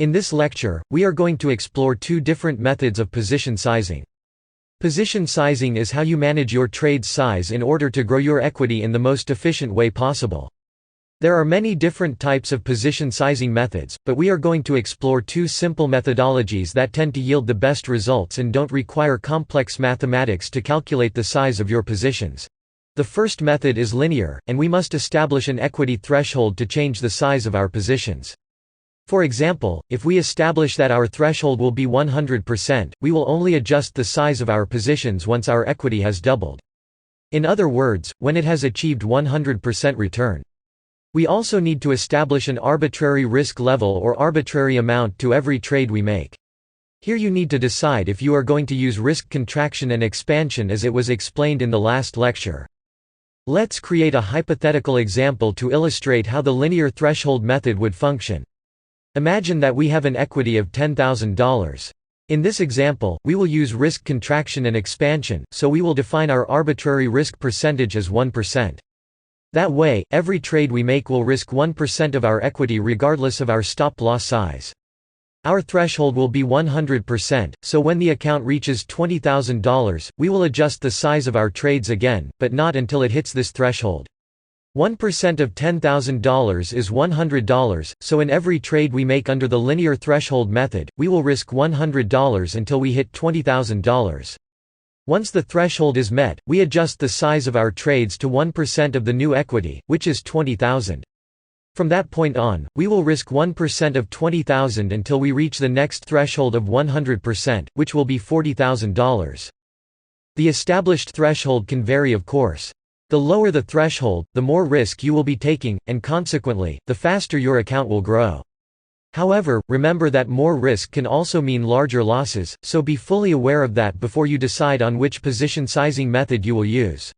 In this lecture, we are going to explore two different methods of position sizing. Position sizing is how you manage your trade's size in order to grow your equity in the most efficient way possible. There are many different types of position sizing methods, but we are going to explore two simple methodologies that tend to yield the best results and don't require complex mathematics to calculate the size of your positions. The first method is linear, and we must establish an equity threshold to change the size of our positions. For example, if we establish that our threshold will be 100%, we will only adjust the size of our positions once our equity has doubled. In other words, when it has achieved 100% return. We also need to establish an arbitrary risk level or arbitrary amount to every trade we make. Here you need to decide if you are going to use risk contraction and expansion as it was explained in the last lecture. Let's create a hypothetical example to illustrate how the linear threshold method would function. Imagine that we have an equity of $10,000. In this example, we will use risk contraction and expansion, so we will define our arbitrary risk percentage as 1%. That way, every trade we make will risk 1% of our equity regardless of our stop-loss size. Our threshold will be 100%, so when the account reaches $20,000, we will adjust the size of our trades again, but not until it hits this threshold. 1% of $10,000 is $100, so in every trade we make under the linear threshold method, we will risk $100 until we hit $20,000. Once the threshold is met, we adjust the size of our trades to 1% of the new equity, which is $20,000. From that point on, we will risk 1% of $20,000 until we reach the next threshold of 100%, which will be $40,000. The established threshold can vary, of course. The lower the threshold, the more risk you will be taking, and consequently, the faster your account will grow. However, remember that more risk can also mean larger losses, so be fully aware of that before you decide on which position sizing method you will use.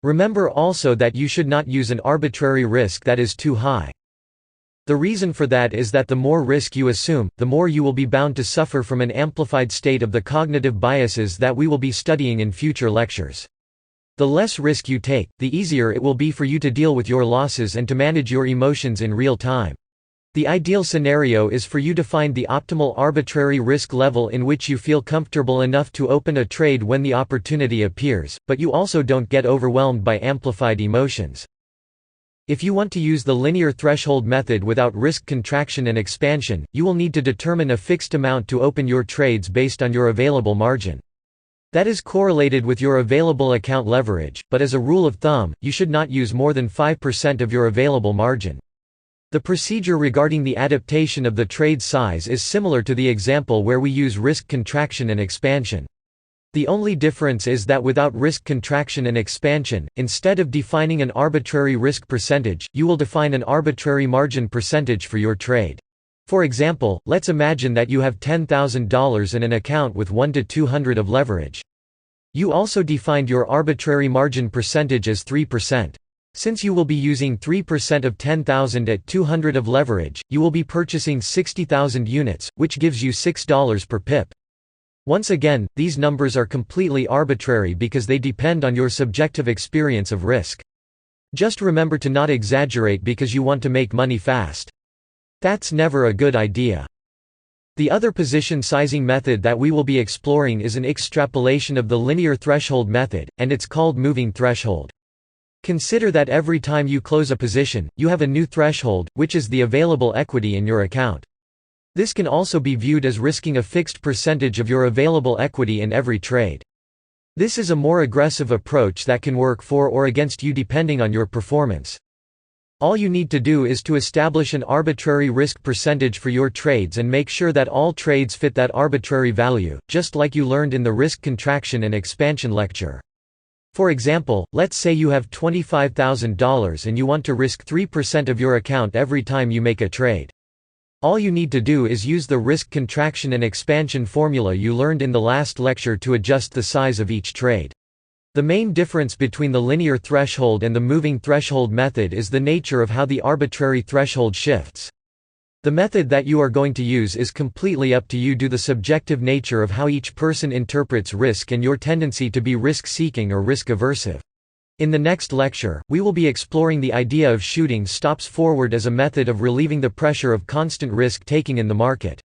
Remember also that you should not use an arbitrary risk that is too high. The reason for that is that the more risk you assume, the more you will be bound to suffer from an amplified state of the cognitive biases that we will be studying in future lectures. The less risk you take, the easier it will be for you to deal with your losses and to manage your emotions in real time. The ideal scenario is for you to find the optimal arbitrary risk level in which you feel comfortable enough to open a trade when the opportunity appears, but you also don't get overwhelmed by amplified emotions. If you want to use the linear threshold method without risk contraction and expansion, you will need to determine a fixed amount to open your trades based on your available margin. That is correlated with your available account leverage, but as a rule of thumb, you should not use more than 5% of your available margin. The procedure regarding the adaptation of the trade size is similar to the example where we use risk contraction and expansion. The only difference is that without risk contraction and expansion, instead of defining an arbitrary risk percentage, you will define an arbitrary margin percentage for your trade. For example, let's imagine that you have $10,000 in an account with 1 to 200 of leverage. You also defined your arbitrary margin percentage as 3%. Since you will be using 3% of 10,000 at 200 of leverage, you will be purchasing 60,000 units, which gives you $6 per pip. Once again, these numbers are completely arbitrary because they depend on your subjective experience of risk. Just remember to not exaggerate because you want to make money fast. That's never a good idea. The other position sizing method that we will be exploring is an extrapolation of the linear threshold method, and it's called moving threshold. Consider that every time you close a position, you have a new threshold, which is the available equity in your account. This can also be viewed as risking a fixed percentage of your available equity in every trade. This is a more aggressive approach that can work for or against you depending on your performance. All you need to do is to establish an arbitrary risk percentage for your trades and make sure that all trades fit that arbitrary value, just like you learned in the risk contraction and expansion lecture. For example, let's say you have $25,000 and you want to risk 3% of your account every time you make a trade. All you need to do is use the risk contraction and expansion formula you learned in the last lecture to adjust the size of each trade. The main difference between the linear threshold and the moving threshold method is the nature of how the arbitrary threshold shifts. The method that you are going to use is completely up to you due to the subjective nature of how each person interprets risk and your tendency to be risk-seeking or risk-aversive. In the next lecture, we will be exploring the idea of shooting stops forward as a method of relieving the pressure of constant risk-taking in the market.